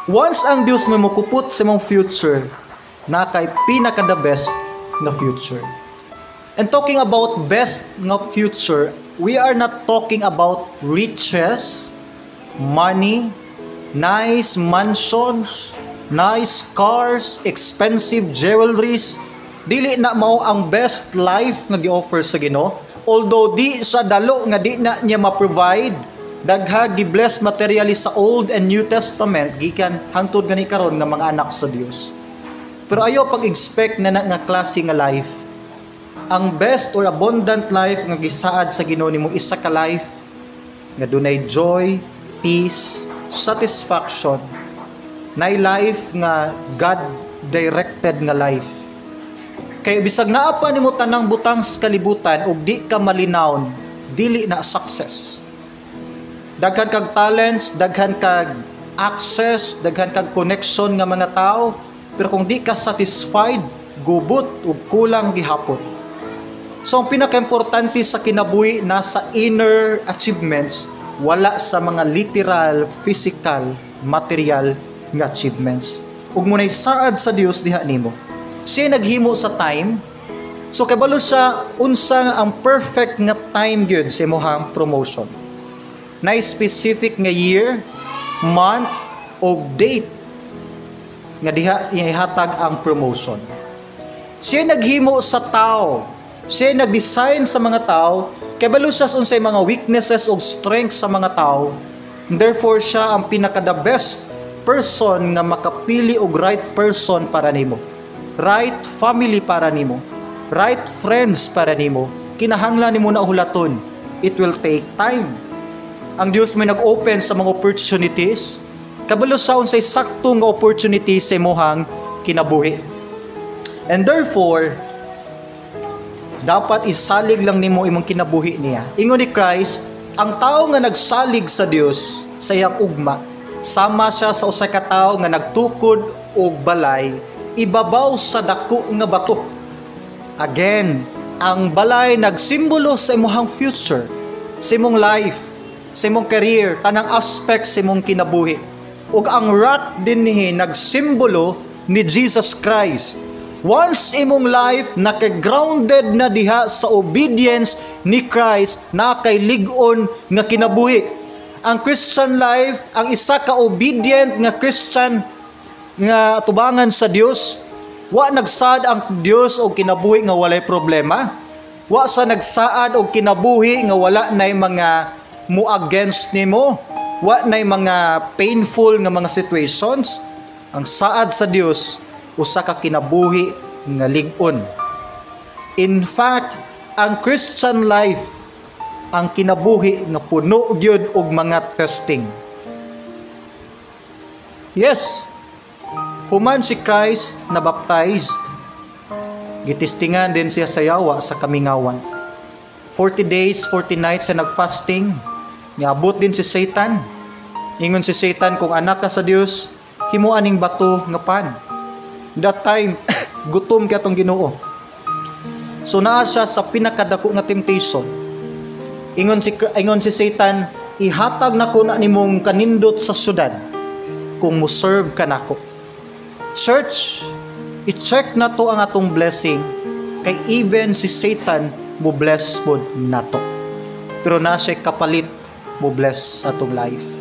Once ang Dios may mukupot sa mong future, na kay pinaka the best na future. And talking about best na future, we are not talking about riches, money, nice mansions, nice cars, expensive jewelries. Dili na mao ang best life nga gi-offer sa Ginoo. Although di sa dalo nga di na niya ma-provide, dagha gi-bless materially sa Old and New Testament gikan hangtod gani karon nga mga anak sa Dios. Pero ayo pag-expect na nga klase nga life. Ang best or abundant life nga gisaad sa Ginoo nimo isa ka life nga dunay joy, peace, satisfaction. Nay life nga God directed nga life. Kay bisag naa pa nimo tanang butang sa kalibutan ug di ka malinawon, dili na success. Daghan kag talents, daghan kag access, daghan kag connection nga mga tao, pero kung di ka satisfied, gubot ug kulang gihapon. So ang pinaka-importante sa kinabuhi nasa inner achievements, wala sa mga literal, physical, material nga achievements. Ug munay saad sa Dios diha nimo. Siya naghimo sa time. So kabalo siya unsa nga ang perfect nga time gyud sa imong promotion. Na specific nga year, month, o date nga diha ihatag ang promotion. Siya naghimo sa tao. Siya nag-design sa mga tao. Kabalo siya unsay mga weaknesses o strengths sa mga tao. Therefore, siya ang pinaka-the best person nga makapili og right person para nimo. Right family para nimo. Right friends para nimo. Kinahanglan nimo na hulaton. It will take time. Ang Dios may nag-open sa mga opportunities. Kabalo sa unsay sakto nga opportunity sa imong kinabuhi. And therefore, dapat isalig lang nimo imong kinabuhi niya. Ingon ni Christ, ang tao nga nagsalig sa Dios sa iyang ugma, sama siya sa usa ka tawo nga nagtukod og balay ibabaw sa dako nga bato. Again, ang balay nagsimbolo sa imong future, sa imong life, sa imong career, tanang aspect sa imong kinabuhi. Ug ang rock din nihi nagsimbolo ni Jesus Christ. Once imong life naka-grounded na diha sa obedience ni Christ, na kay lig-on nga kinabuhi. Ang Christian life, ang isa ka obedient nga Christian nga tubangan sa Dios, wa nagsaad ang Dios og kinabuhi nga walay problema. Wa sa nagsaad og kinabuhi nga wala nay mga mo against nimo, wa nay mga painful nga mga situations. Ang saad sa Dios usa ka kinabuhi nga lig-on. In fact, ang Christian life ang kinabuhi nga puno gyud og mga testing. Yes, human si Christ na baptized, gitistingan din siya sa yawa sa kamingawan. 40 days, 40 nights sa nagfasting. Niabot din si Satan. Ingon si Satan, kung anak ka sa Dios, himuan ning bato nga pan. That time, gutom kaya itong Ginoo. So naa siya sa pinakadako nga temptation. Ingon si Satan, ihatag nako na nimong kanindot sa syudad kung mo-serve ka nako. Church, i-check na to ang atong blessing, kay even si Satan mo bless pod nato. Pero na siya kapalit mo bless sa atong life.